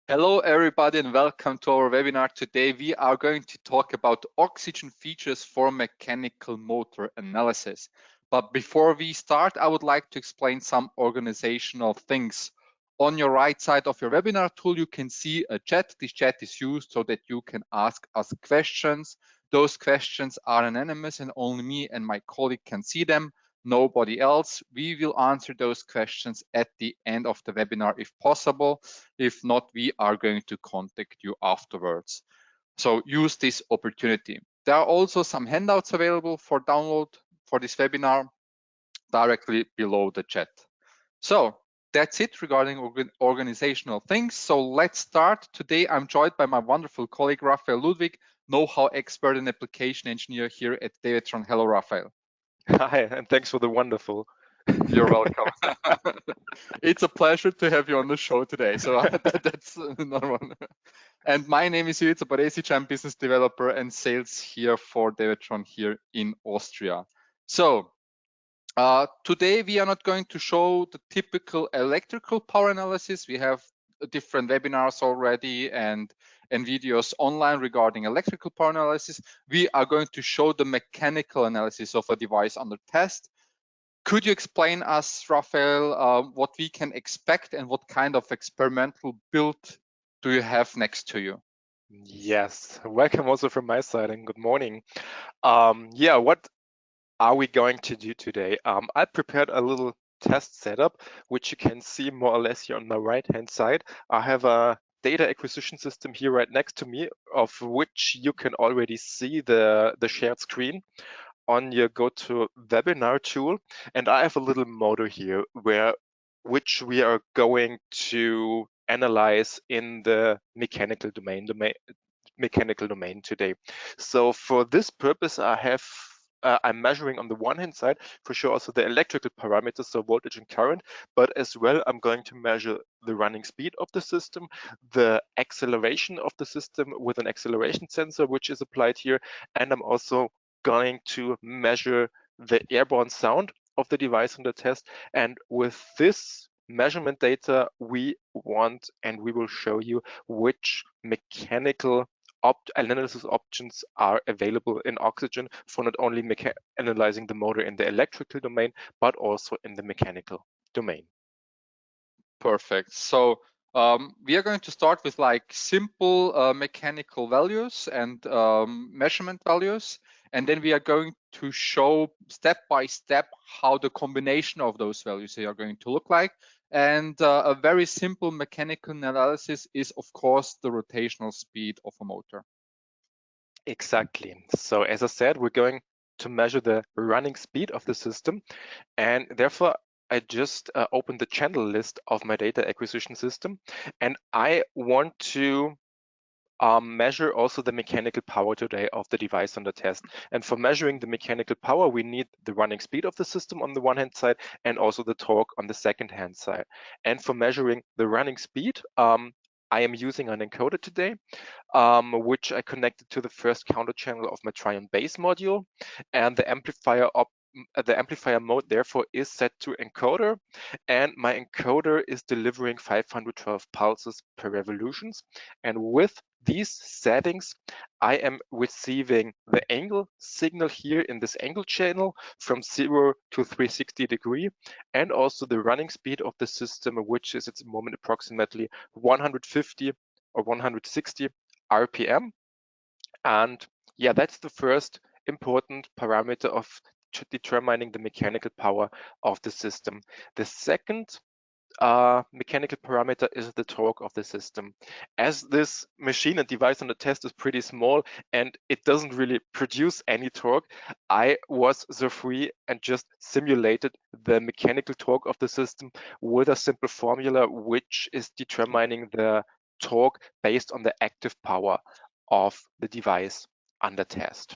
Hello everybody and welcome to our webinar. Today we are going to talk about oxygen features for mechanical motor analysis. But before we start, I would like to explain some organizational things. On your right side of your webinar tool, you can see a chat. This chat is used so that you can ask us questions. Those questions are anonymous and only me and my colleague can see them. Nobody else. We will answer those questions at the end of the webinar if possible. If not, we are going to contact you afterwards. So use this opportunity. There are also some handouts available for download for this webinar directly below the chat. So that's it regarding organizational things. So let's start. Today I'm joined by my wonderful colleague Raphael Ludwig, know-how expert and application engineer here at DEWETRON. Hello, Raphael. Hi, and thanks for the wonderful. You're welcome. It's a pleasure to have you on the show today. So that's another one. And my name is Ivica Baresic. I'm business developer and sales here for DEWETRON here in Austria. So today we are not going to show the typical electrical power analysis. We have different webinars already and videos online regarding electrical power analysis. We are going to show the mechanical analysis of a device under test. Could you explain us, Raphael, what we can expect and what kind of experimental build do you have next to you? Yes, welcome also from my side and good morning. What are we going to do today? I prepared a little test setup, which you can see more or less here on my right-hand side. I have a data acquisition system here right next to me, of which you can already see the shared screen on your GoToWebinar tool. And I have a little motor here which we are going to analyze in the mechanical domain today. So for this purpose, I'm measuring on the one hand side for sure also the electrical parameters, so voltage and current, but as well I'm going to measure the running speed of the system, the acceleration of the system with an acceleration sensor which is applied here, and I'm also going to measure the airborne sound of the device under test. And with this measurement data, we will show you which mechanical analysis options are available in Oxygen for not only analyzing the motor in the electrical domain, but also in the mechanical domain. Perfect. So we are going to start with like simple mechanical values and measurement values. And then we are going to show step by step how the combination of those values are going to look like. And a very simple mechanical analysis is, of course, the rotational speed of a motor. Exactly. So as I said, we're going to measure the running speed of the system, and therefore I just opened the channel list of my data acquisition system, and I want to measure also the mechanical power today of the device under test. And for measuring the mechanical power, we need the running speed of the system on the one hand side and also the torque on the second hand side. And for measuring the running speed, I am using an encoder today, which I connected to the first counter channel of my Trion base module, and the amplifier mode therefore is set to encoder, and my encoder is delivering 512 pulses per revolutions. And with these settings, I am receiving the angle signal here in this angle channel from 0 to 360 degree, and also the running speed of the system, which is at the moment approximately 150 or 160 RPM. And yeah, that's the first important parameter of determining the mechanical power of the system. The second mechanical parameter is the torque of the system. As this machine and device on the test is pretty small and it doesn't really produce any torque, I was so free and just simulated the mechanical torque of the system with a simple formula which is determining the torque based on the active power of the device under test.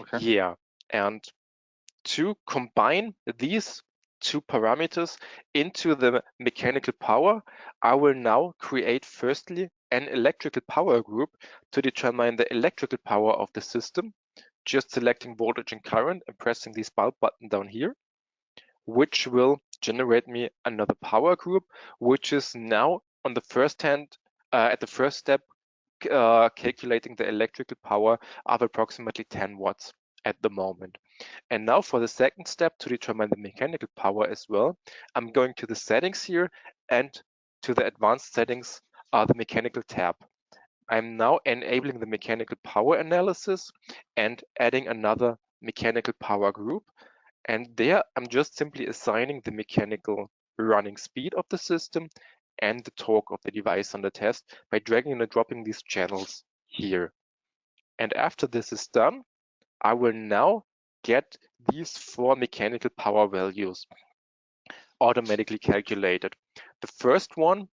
Okay. Yeah, and to combine these two parameters into the mechanical power, I will now create firstly an electrical power group to determine the electrical power of the system, just selecting voltage and current and pressing this bulb button down here, which will generate me another power group, which is now on the first hand, at the first step, calculating the electrical power of approximately 10 watts at the moment. And now for the second step, to determine the mechanical power as well, I'm going to the settings here and to the advanced settings, the mechanical tab. I'm now enabling the mechanical power analysis and adding another mechanical power group. And there I'm just simply assigning the mechanical running speed of the system and the torque of the device under test by dragging and dropping these channels here. And after this is done, I will now get these 4 mechanical power values automatically calculated. The first one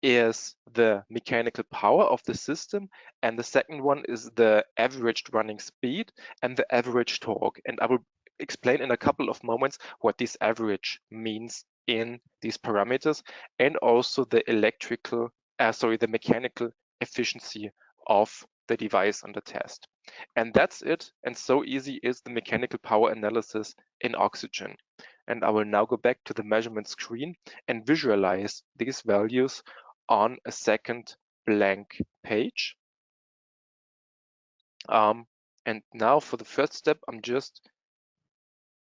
is the mechanical power of the system, and the second one is the averaged running speed and the average torque. And I will explain in a couple of moments what this average means in these parameters, and also the the mechanical efficiency of the device under test. And that's it. And so easy is the mechanical power analysis in Oxygen. And I will now go back to the measurement screen and visualize these values on a second blank page. And now for the first step, I'm just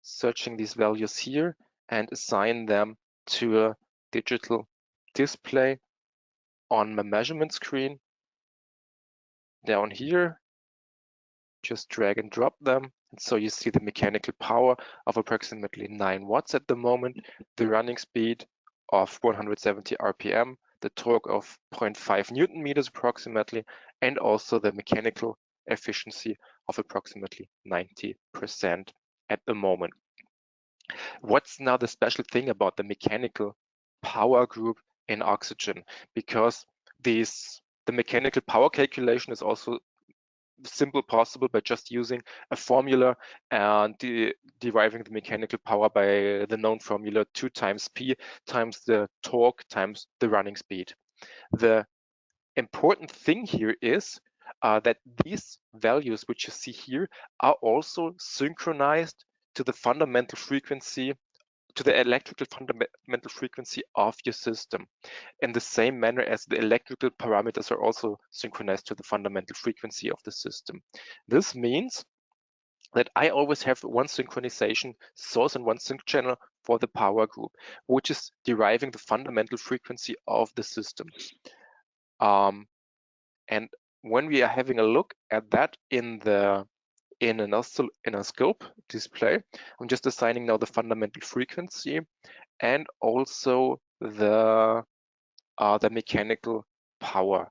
searching these values here and assign them to a digital display on my measurement screen. Down here, just drag and drop them. And so you see the mechanical power of approximately 9 watts at the moment, the running speed of 170 RPM, the torque of 0.5 Newton meters approximately, and also the mechanical efficiency of approximately 90% at the moment. What's now the special thing about the mechanical power group in Oxygen? Because the mechanical power calculation is also simple possible by just using a formula and deriving the mechanical power by the known formula 2 times P times the torque times the running speed. The important thing here is that these values which you see here are also synchronized to the fundamental frequency, to the electrical fundamental frequency of your system, in the same manner as the electrical parameters are also synchronized to the fundamental frequency of the system. This means that I always have one synchronization source and one sync channel for the power group, which is deriving the fundamental frequency of the system. And when we are having a look at that in a scope display, I'm just assigning now the fundamental frequency and also the mechanical power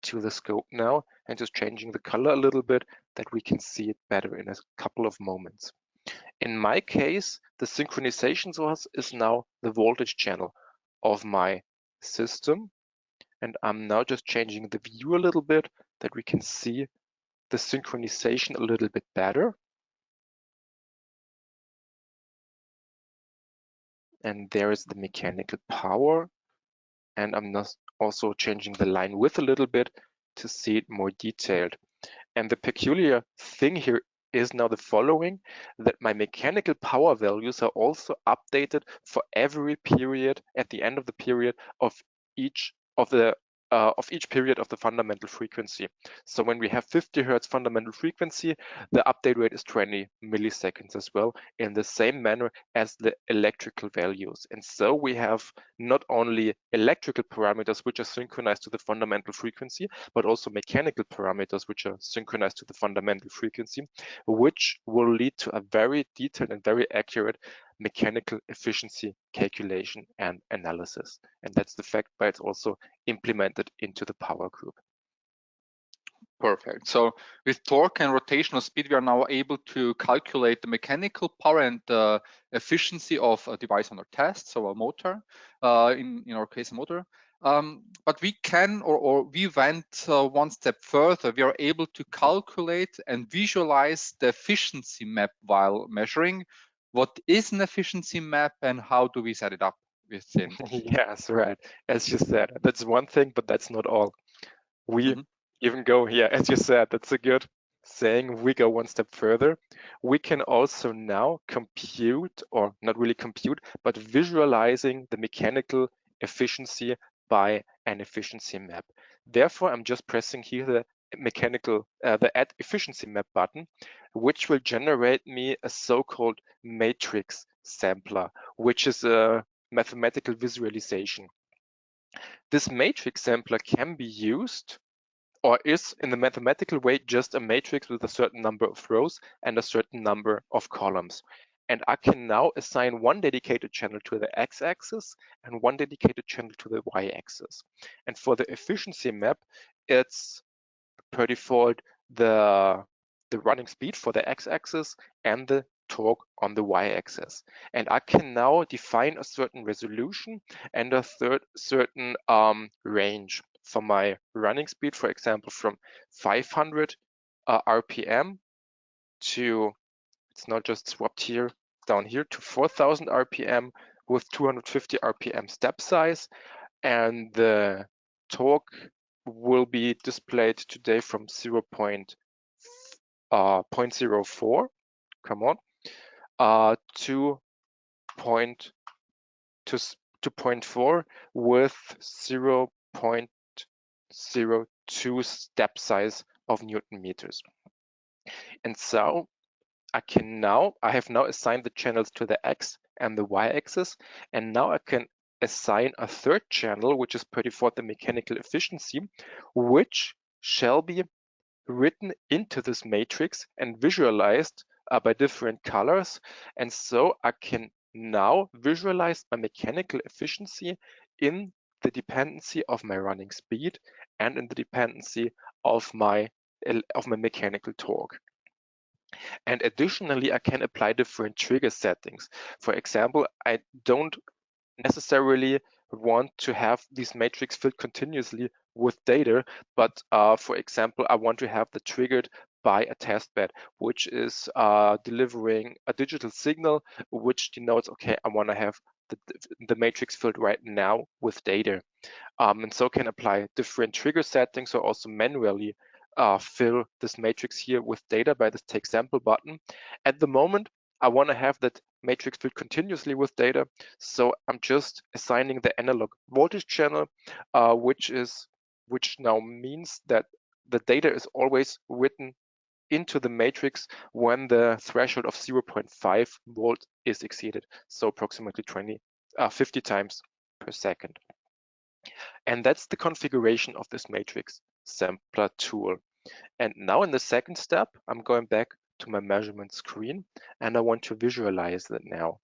to the scope now, and just changing the color a little bit that we can see it better in a couple of moments. In my case, the synchronization source is now the voltage channel of my system. And I'm now just changing the view a little bit that we can see the synchronization a little bit better. And there is the mechanical power. And I'm also changing the line width a little bit to see it more detailed. And the peculiar thing here is now the following, that my mechanical power values are also updated for every period at the end of the period of each period of the fundamental frequency. So when we have 50 Hertz fundamental frequency, the update rate is 20 milliseconds as well, in the same manner as the electrical values. And so we have not only electrical parameters which are synchronized to the fundamental frequency, but also mechanical parameters which are synchronized to the fundamental frequency, which will lead to a very detailed and very accurate mechanical efficiency calculation and analysis. And that's the fact why it's also implemented into the power group. Perfect. So with torque and rotational speed, we are now able to calculate the mechanical power and the efficiency of a device under test, so a motor, in our case, a motor. But we can, or we went one step further. We are able to calculate and visualize the efficiency map while measuring. What is an efficiency map and how do we set it up within? Yes, right. As you said, that's one thing, but that's not all. We even go here, as you said, that's a good saying. We go one step further. We can also now compute, or not really compute, but visualizing the mechanical efficiency by an efficiency map. Therefore, I'm just pressing here the the add efficiency map button, which will generate me a so-called matrix sampler, which is a mathematical visualization. This matrix sampler can be used, or is in the mathematical way, just a matrix with a certain number of rows and a certain number of columns. And I can now assign one dedicated channel to the x-axis and one dedicated channel to the y-axis. And for the efficiency map, it's per default the running speed for the x-axis and the torque on the y-axis. And I can now define a certain resolution and a certain range for my running speed, for example, from 500 RPM to, it's not just swapped here, down here to 4000 RPM with 250 RPM step size. And the torque will be displayed today from 0.04, come on, to 0.4 with 0.02 step size of Newton meters. And so I have now assigned the channels to the X and the Y axis, and now I can assign a third channel, which is per default the mechanical efficiency, which shall be written into this matrix and visualized by different colors. And so I can now visualize my mechanical efficiency in the dependency of my running speed and in the dependency of my mechanical torque. And additionally, I can apply different trigger settings. For example, I don't necessarily want to have this matrix filled continuously with data, but for example, I want to have that triggered by a test bed, which is delivering a digital signal, which denotes, okay, I want to have the matrix filled right now with data. And so can apply different trigger settings, or also manually fill this matrix here with data by this take sample button. At the moment, I want to have that matrix filled continuously with data, so I'm just assigning the analog voltage channel, which now means that the data is always written into the matrix when the threshold of 0.5 volt is exceeded, so approximately 50 times per second. And that's the configuration of this matrix sampler tool. And now in the second step, I'm going back to my measurement screen, and I want to visualize that now.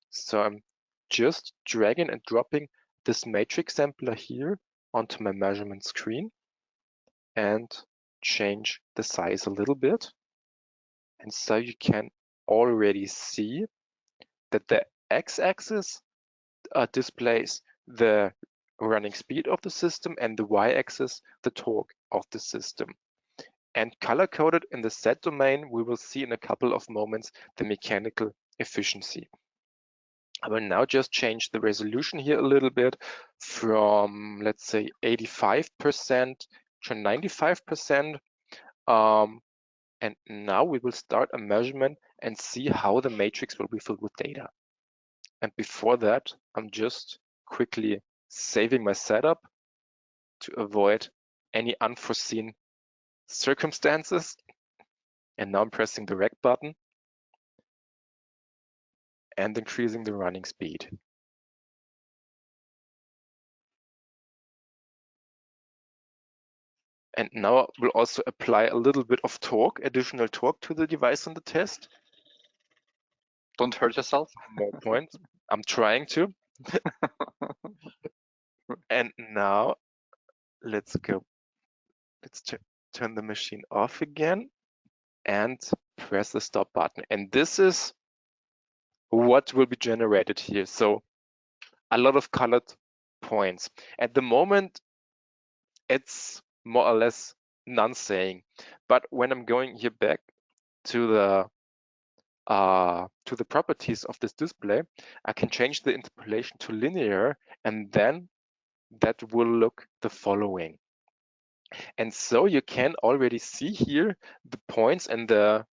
So I'm just dragging and dropping this matrix sampler here onto my measurement screen and change the size a little bit. And so you can already see that the x-axis displays the running speed of the system, and the y-axis the torque of the system. And color-coded in the set domain, we will see in a couple of moments the mechanical efficiency. I will now just change the resolution here a little bit from, let's say, 85% to 95%. And now we will start a measurement and see how the matrix will be filled with data. And before that, I'm just quickly saving my setup to avoid any unforeseen circumstances. And now I'm pressing the rec button and increasing the running speed. And now we'll also apply a little bit of torque, additional torque to the device on the test. Don't hurt yourself. More points. I'm trying to. And now let's go. Let's turn the machine off again and press the stop button. And this is what will be generated here. So a lot of colored points. At the moment, it's more or less none saying. But when I'm going here back to the properties of this display, I can change the interpolation to linear, and then that will look the following. And so you can already see here the points and the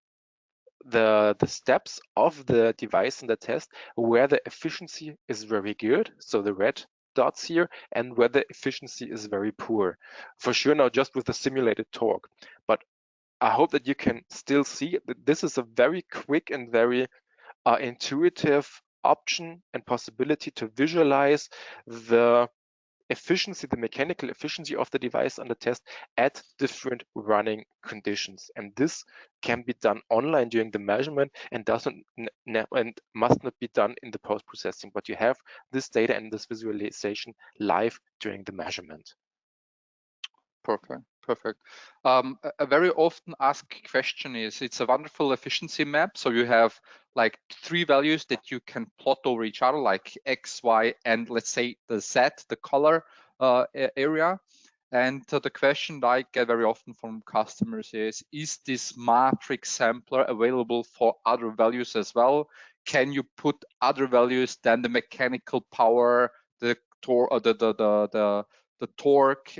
steps of the device in the test where the efficiency is very good. So the red dots here and where the efficiency is very poor. For sure now just with the simulated torque, but I hope that you can still see that this is a very quick and very intuitive option and possibility to visualize the efficiency, the mechanical efficiency of the device under test at different running conditions. And this can be done online during the measurement and must not be done in the post-processing, but you have this data and this visualization live during the measurement. Perfect, perfect. A very often asked question is, it's a wonderful efficiency map. So you have like 3 values that you can plot over each other, like X, Y, and let's say the Z, the color area. And the question I get very often from customers is this matrix sampler available for other values as well? Can you put other values than the mechanical power, the torque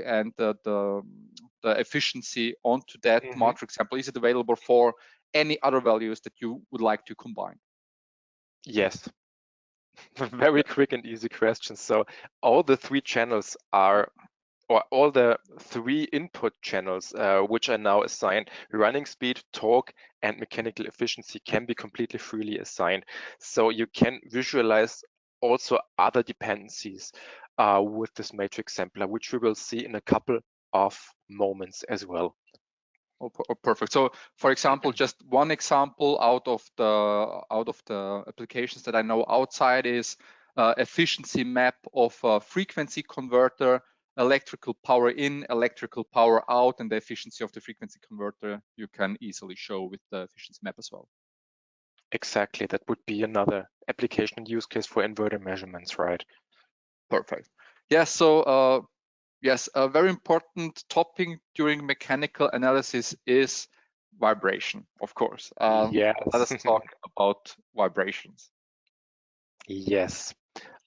and the efficiency onto that matrix sample? Is it available for any other values that you would like to combine? Yes. Very quick and easy question. So all the 3 channels are, or all the 3 input channels, which are now assigned running speed, torque, and mechanical efficiency, can be completely freely assigned. So you can visualize also other dependencies with this matrix sampler, which we will see in a couple of moments as well. Oh, perfect. So, for example, just one example out of the applications that I know outside is efficiency map of a frequency converter, electrical power in, electrical power out, and the efficiency of the frequency converter you can easily show with the efficiency map as well. Exactly, that would be another application use case for inverter measurements, right? Perfect. Yeah. So. Yes, a very important topic during mechanical analysis is vibration, of course. Yes. Let us talk about vibrations. Yes.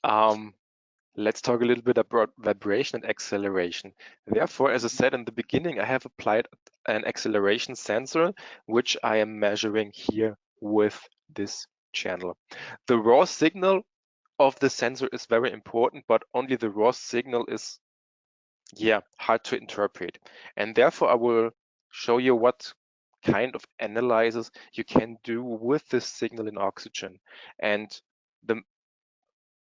Let's talk a little bit about vibration and acceleration. Therefore, as I said in the beginning, I have applied an acceleration sensor, which I am measuring here with this channel. The raw signal of the sensor is very important, but only the raw signal is hard to interpret. And therefore, I will show you what kind of analysis you can do with this signal in oxygen. And the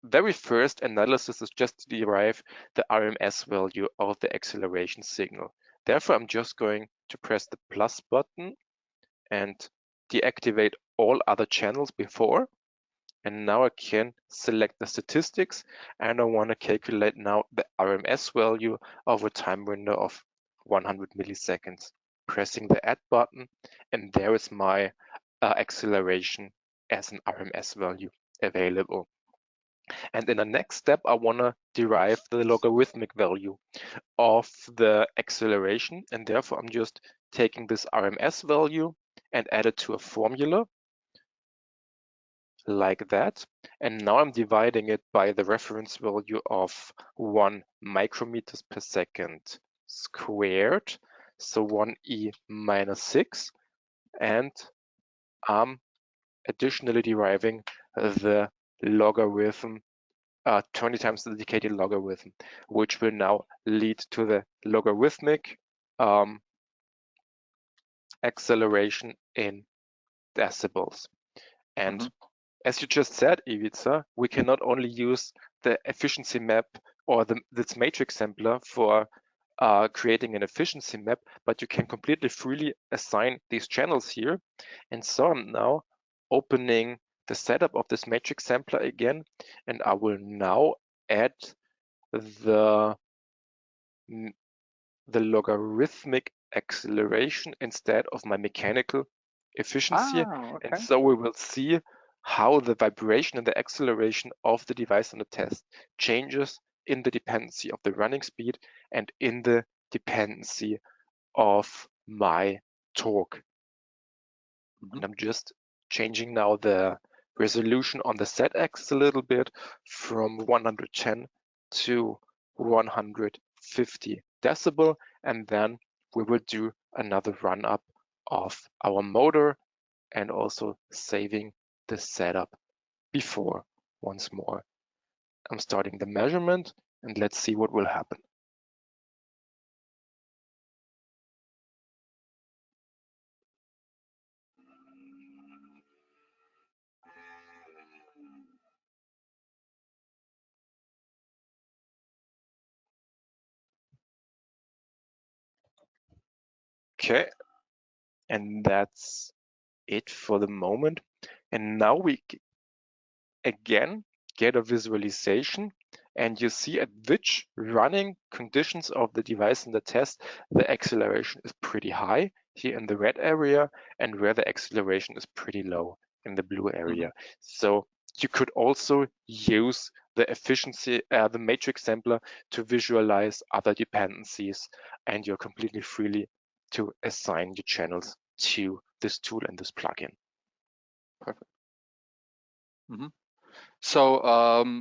very first analysis is just to derive the RMS value of the acceleration signal. Therefore, I'm just going to press the plus button and deactivate all other channels before. And now I can select the statistics, and I want to calculate now the RMS value of a time window of 100 milliseconds. Pressing the add button, and there is my acceleration as an RMS value available. And in the next step, I want to derive the logarithmic value of the acceleration. And therefore, I'm just taking this RMS value and add it to a formula like that. And now I'm dividing it by the reference value of 1 micrometers per second squared. So 1e minus 6. And I'm additionally deriving the logarithm 20 times the decayed logarithm, which will now lead to the logarithmic acceleration in decibels. And as you just said, Ivica, we can not only use the efficiency map or this matrix sampler for creating an efficiency map, but you can completely freely assign these channels here. And so I'm now opening the setup of this matrix sampler again, and I will now add the logarithmic acceleration instead of my mechanical efficiency. Okay. And so we will see how the vibration and the acceleration of the device on the test changes in the dependency of the running speed and in the dependency of my torque. And I'm just changing now the resolution on the Z-axis a little bit from 110 to 150 decibel, and then we will do another run up of our motor and also saving the setup before once more. I'm starting the measurement, and let's see what will happen. Okay, and that's it for the moment. And now we again get a visualization, and you see at which running conditions of the device in the test the acceleration is pretty high here in the red area, and where the acceleration is pretty low in the blue area. So you could also use the efficiency, the matrix sampler, to visualize other dependencies, and you're completely freely to assign your channels to this tool and this plugin. Perfect. So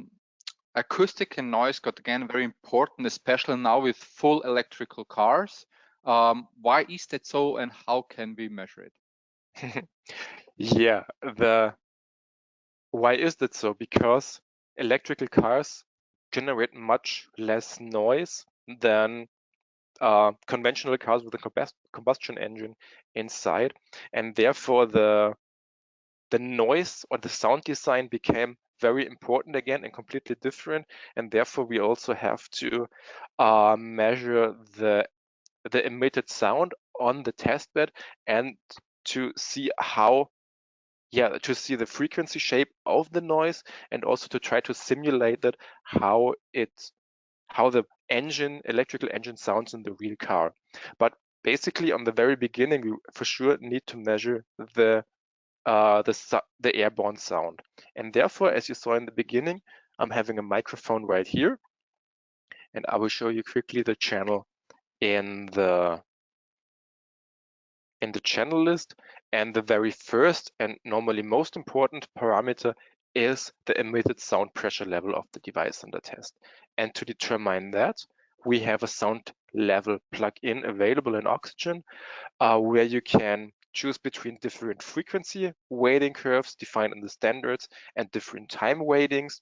acoustic and noise got again very important, especially now with full electrical cars. Why is that so, and how can we measure it? Yeah, why is that so? Because electrical cars generate much less noise than conventional cars with a combustion engine inside, and therefore the noise or the sound design became very important again and completely different, and therefore we also have to measure the emitted sound on the test bed, and to see how to see the frequency shape of the noise, and also to try to simulate that how the electrical engine sounds in the real car. But basically on the very beginning, we for sure need to measure the airborne sound. And therefore, as you saw in the beginning, I'm having a microphone right here, and I will show you quickly the channel in the channel list. And the very first and normally most important parameter is the emitted sound pressure level of the device under test. And to determine that, we have a sound level plugin available in Oxygen, where you can choose between different frequency weighting curves defined in the standards and different time weightings.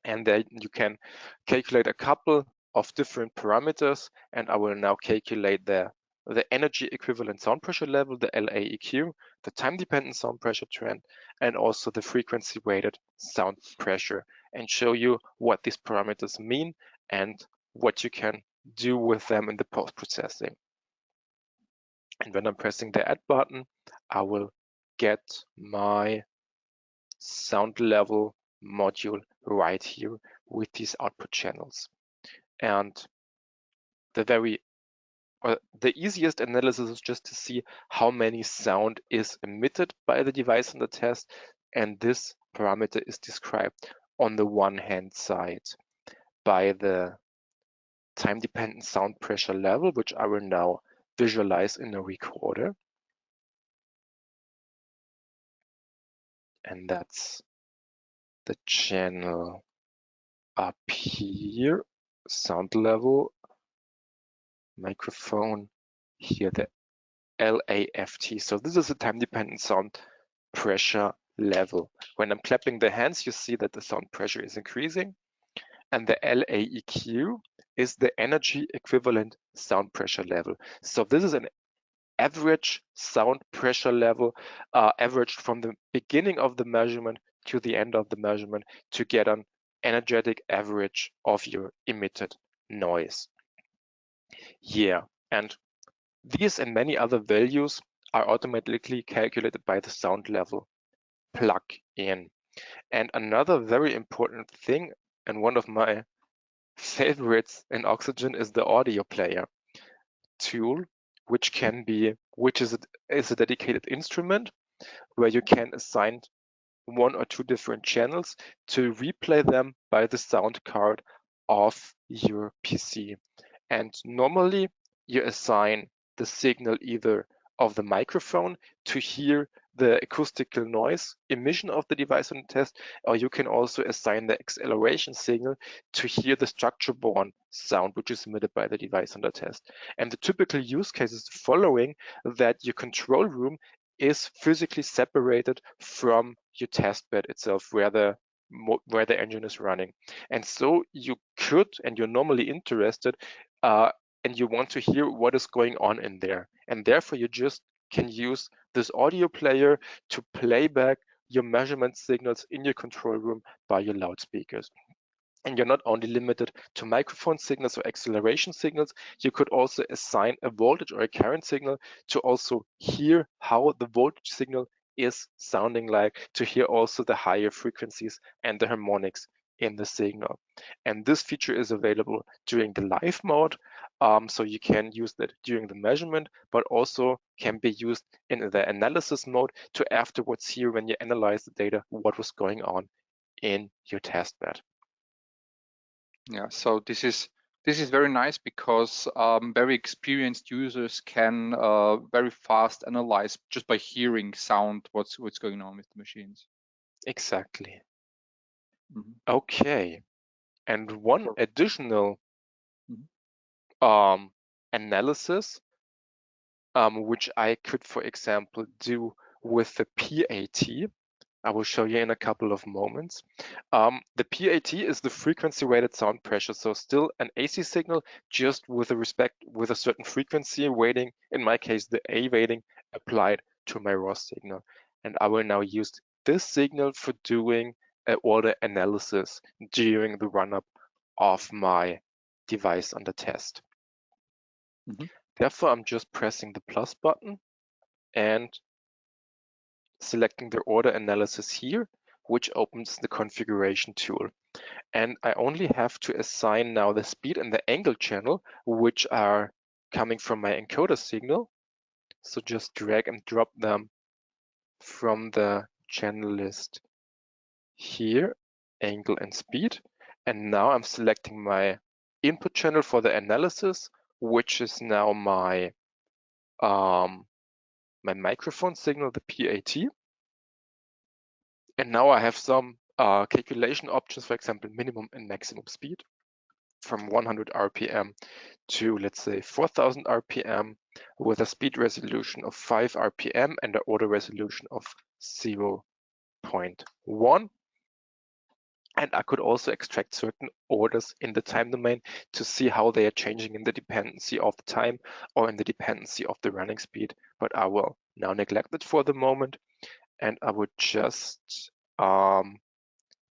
And then you can calculate a couple of different parameters, and I will now calculate the energy equivalent sound pressure level, the LAEQ, the time-dependent sound pressure trend, and also the frequency-weighted sound pressure, and show you what these parameters mean and what you can do with them in the post-processing. And when I'm pressing the add button, I will get my sound level module right here with these output channels. And the easiest analysis is just to see how many sound is emitted by the device in the test. And this parameter is described on the one hand side by the time-dependent sound pressure level, which I will now visualize in a recorder. And that's the channel up here, sound level, microphone, here the LAFT. So this is a time-dependent sound pressure level. When I'm clapping the hands, you see that the sound pressure is increasing. And the LAEQ is the energy equivalent sound pressure level. So this is an average sound pressure level, averaged from the beginning of the measurement to the end of the measurement, to get an energetic average of your emitted noise. Yeah, and these and many other values are automatically calculated by the sound level plug-in. And another very important thing, and one of my favorites in Oxygen, is the audio player tool, which is a dedicated instrument where you can assign one or two different channels to replay them by the sound card of your PC. And normally you assign the signal either of the microphone to hear the acoustical noise emission of the device on the test, or you can also assign the acceleration signal to hear the structure-borne sound, which is emitted by the device on the test. And the typical use case is the following: that your control room is physically separated from your test bed itself, where the where the engine is running. And so you could, and you're normally interested, and you want to hear what is going on in there. And therefore you just can use this audio player to play back your measurement signals in your control room by your loudspeakers. And you're not only limited to microphone signals or acceleration signals, you could also assign a voltage or a current signal to also hear how the voltage signal is sounding like, to hear also the higher frequencies and the harmonics in the signal. And this feature is available during the live mode, so you can use that during the measurement, but also can be used in the analysis mode to afterwards hear, when you analyze the data, what was going on in your test bed. Yeah, so this is very nice because very experienced users can very fast analyze just by hearing sound what's going on with the machines. Exactly. Mm-hmm. Okay. And one additional Mm-hmm. analysis, which I could, for example, do with the PAT, I will show you in a couple of moments. The PAT is the frequency weighted sound pressure, so still an AC signal, just with a certain frequency weighting, in my case the A weighting, applied to my raw signal. And I will now use this signal for doing an order analysis during the run-up of my device under test. Mm-hmm. Therefore, I'm just pressing the plus button and selecting the order analysis here, which opens the configuration tool. And I only have to assign now the speed and the angle channel, which are coming from my encoder signal. So just drag and drop them from the channel list here, angle and speed. And now I'm selecting my input channel for the analysis, which is now my my microphone signal, the PAT. And now I have some calculation options, for example, minimum and maximum speed from 100 RPM to, let's say, 4000 RPM with a speed resolution of 5 RPM and an order resolution of 0.1. And I could also extract certain orders in the time domain to see how they are changing in the dependency of the time or in the dependency of the running speed. But I will now neglect it for the moment, and I would just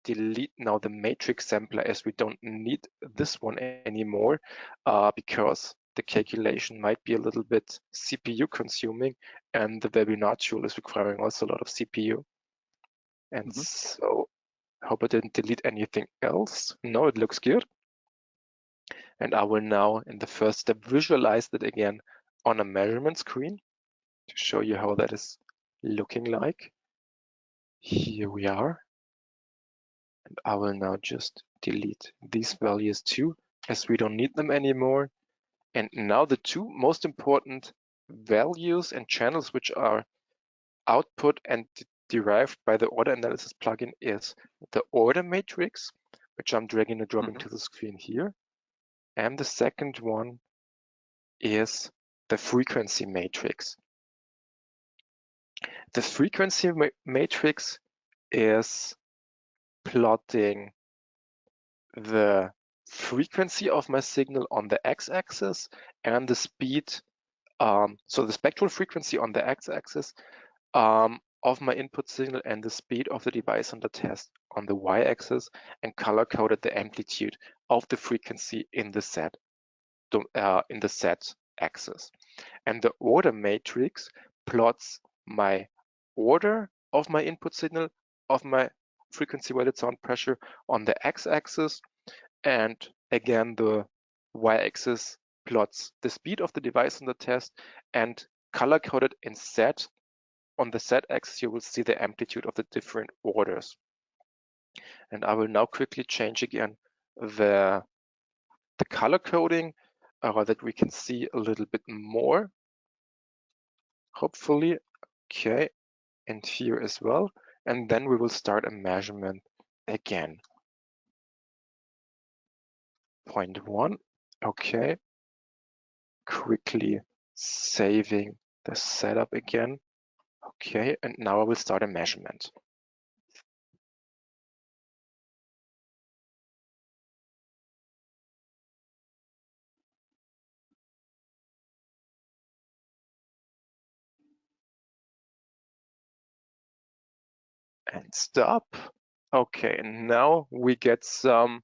delete now the matrix sampler, as we don't need this one anymore, because the calculation might be a little bit CPU consuming, and the webinar tool is requiring also a lot of CPU. And so I hope I didn't delete anything else. No, it looks good. And I will now, in the first step, visualize that again on a measurement screen to show you how that is looking like. Here we are. And I will now just delete these values too, as we don't need them anymore. And now the two most important values and channels which are output and derived by the order analysis plugin is the order matrix, which I'm dragging and dropping to the screen here. And the second one is the frequency matrix. The frequency matrix is plotting the frequency of my signal on the x-axis and the speed, so the spectral frequency on the x-axis of my input signal and the speed of the device under test on the y-axis, and color-coded the amplitude of the frequency in the z axis. And the order matrix plots my order of my input signal of my frequency weighted sound pressure on the x-axis, and again the y-axis plots the speed of the device on the test, and color-coded in Z. On the Z-axis you will see the amplitude of the different orders. And I will now quickly change again the color coding that we can see a little bit more, hopefully. Okay, and here as well. And then we will start a measurement again. 0.1, okay. Quickly saving the setup again. Okay, and now I will start a measurement. and stop. Okay, and now we get some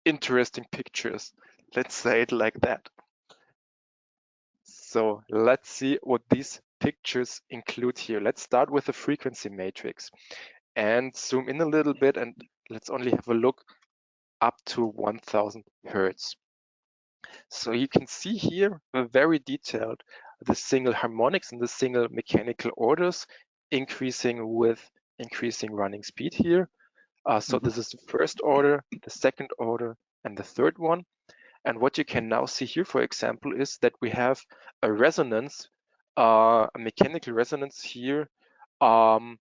interesting pictures. Let's say it like that. So let's see what these pictures include here. Let's start with the frequency matrix and zoom in a little bit, and let's only have a look up to 1000 Hertz. So you can see here very detailed the single harmonics and the single mechanical orders increasing with increasing running speed here. So this is the first order, the second order, and the third one. And what you can now see here, for example, is that we have a resonance, a mechanical resonance here from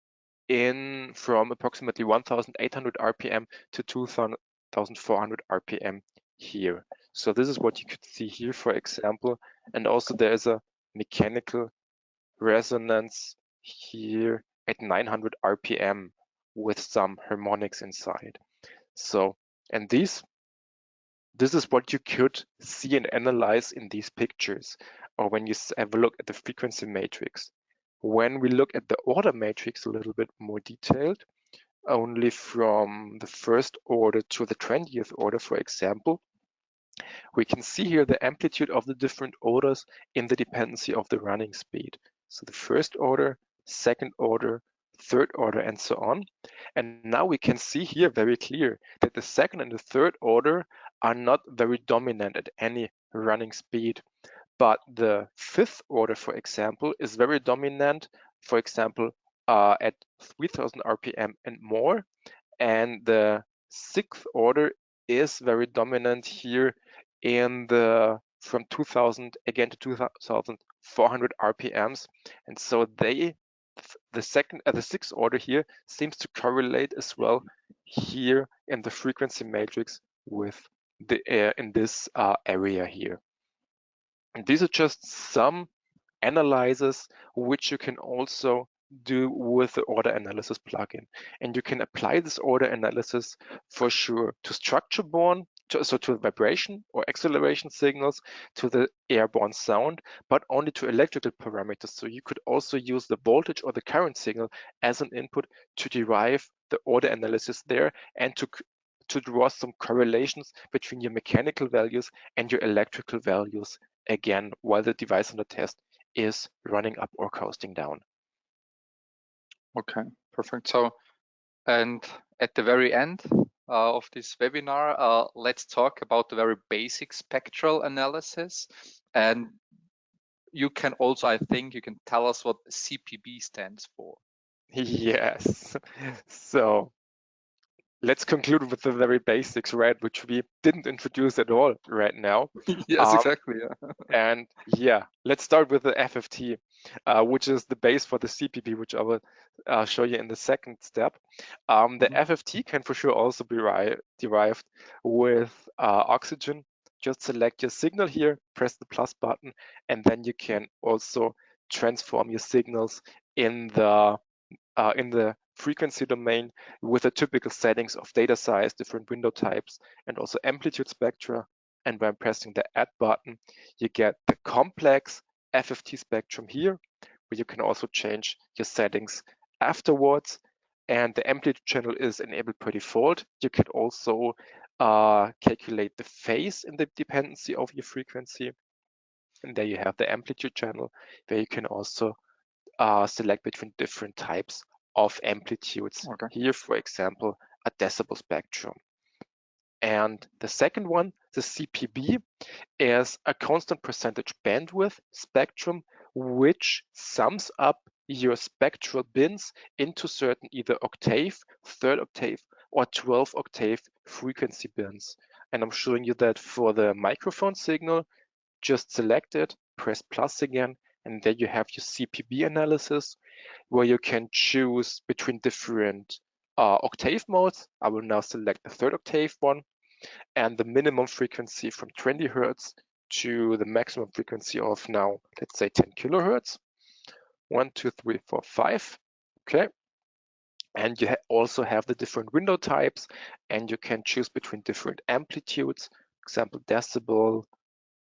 approximately 1800 RPM to 2400 RPM here. So this is what you could see here, for example. And also there is a mechanical resonance here at 900 RPM with some harmonics inside. So, and this is what you could see and analyze in these pictures, or when you have a look at the frequency matrix. When we look at the order matrix a little bit more detailed, only from the first order to the 20th order, for example, we can see here the amplitude of the different orders in the dependency of the running speed. So the first order, second order, third order, and so on. And now we can see here very clear that the second and the third order are not very dominant at any running speed. But the fifth order, for example, is very dominant, for example, at 3000 RPM and more. And the sixth order is very dominant here in the from 2000 again to 2400 RPMs. And so the sixth order here seems to correlate as well here in the frequency matrix with the in this area here. And these are just some analyzers which you can also do with the order analysis plugin. And you can apply this order analysis for sure to structure-borne, so to vibration or acceleration signals, to the airborne sound, but only to electrical parameters. So you could also use the voltage or the current signal as an input to derive the order analysis there and to draw some correlations between your mechanical values and your electrical values again while the device under test is running up or coasting down. Okay, perfect. So, and at the very end of this webinar, let's talk about the very basic spectral analysis. And you can also, I think, you can tell us what CPB stands for. Yes. So let's conclude with the very basics, right, which we didn't introduce at all right now. Yes, exactly. Yeah. And yeah, let's start with the FFT, which is the base for the CPB, which I will show you in the second step. The FFT can for sure also be derived with oxygen. Just select your signal here, press the plus button, and then you can also transform your signals in the frequency domain with the typical settings of data size, different window types, and also amplitude spectra. And when pressing the add button, you get the complex FFT spectrum here, where you can also change your settings afterwards. And the amplitude channel is enabled per default. You can also calculate the phase in the dependency of your frequency. And there you have the amplitude channel, where you can also select between different types of amplitudes. Okay. Here, for example, a decibel spectrum. And the second one, the CPB, is a constant percentage bandwidth spectrum, which sums up your spectral bins into certain either octave, third octave, or 12th octave frequency bins. And I'm showing you that for the microphone signal. Just select it, press plus again, and there you have your CPB analysis, where you can choose between different octave modes. I will now select the third octave one, and the minimum frequency from 20 Hertz to the maximum frequency of now, let's say 10 kilohertz. 1, 2, 3, 4, 5. Okay. And you also have the different window types, and you can choose between different amplitudes, example decibel,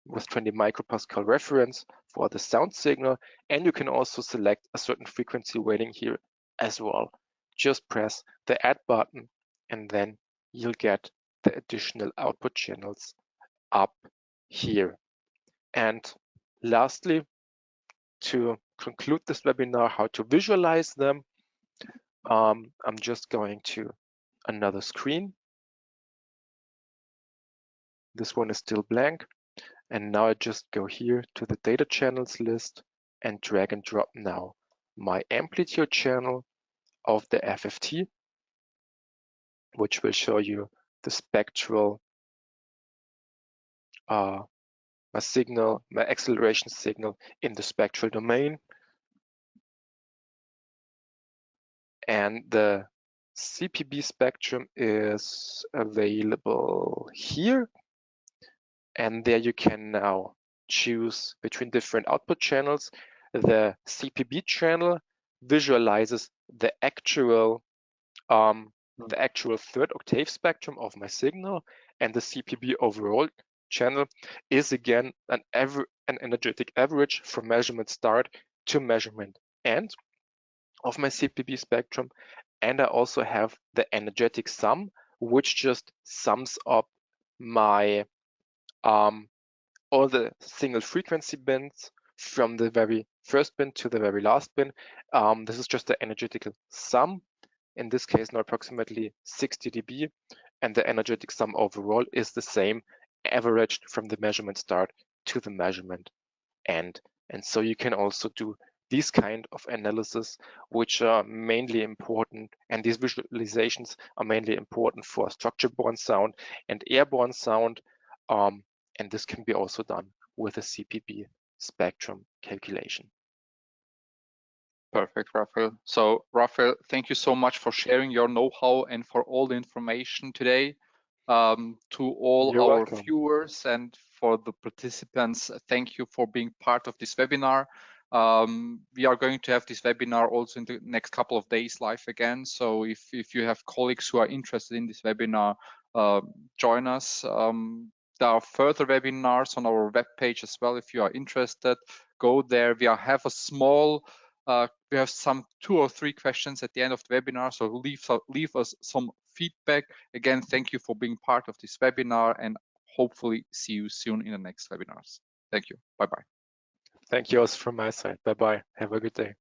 with 20 micropascal reference for the sound signal, and you can also select a certain frequency weighting here as well. just press the add button, and then you'll get the additional output channels up here. And lastly, to conclude this webinar, how to visualize them, I'm just going to another screen. This one is still blank. And now I just go here to the data channels list and drag and drop now my amplitude channel of the FFT, which will show you the spectral, my acceleration signal in the spectral domain. And the CPB spectrum is available here. And there you can now choose between different output channels. The CPB channel visualizes the actual third octave spectrum of my signal, and the CPB overall channel is again an energetic average from measurement start to measurement end of my CPB spectrum. And I also have the energetic sum, which just sums up my all the single frequency bins from the very first bin to the very last bin. This is just the energetic sum. In this case, now approximately 60 dB, and the energetic sum overall is the same, averaged from the measurement start to the measurement end. And so you can also do these kind of analysis, which are mainly important, and these visualizations are mainly important for structure-borne sound and airborne sound, and this can be also done with a CPB spectrum calculation. Perfect, Raphael. So, Raphael, thank you so much for sharing your know-how and for all the information today. To all You're our welcome. viewers and for the participants, thank you for being part of this webinar. We are going to have this webinar also in the next couple of days live again. So if you have colleagues who are interested in this webinar, join us. There are further webinars on our webpage as well. If you are interested, go there. We have a small we have some 2 or 3 questions at the end of the webinar, so leave us some feedback. Again, thank you for being part of this webinar, and hopefully see you soon in the next webinars. Thank you. Bye-bye. Thank you also from my side. Bye-bye. Have a good day.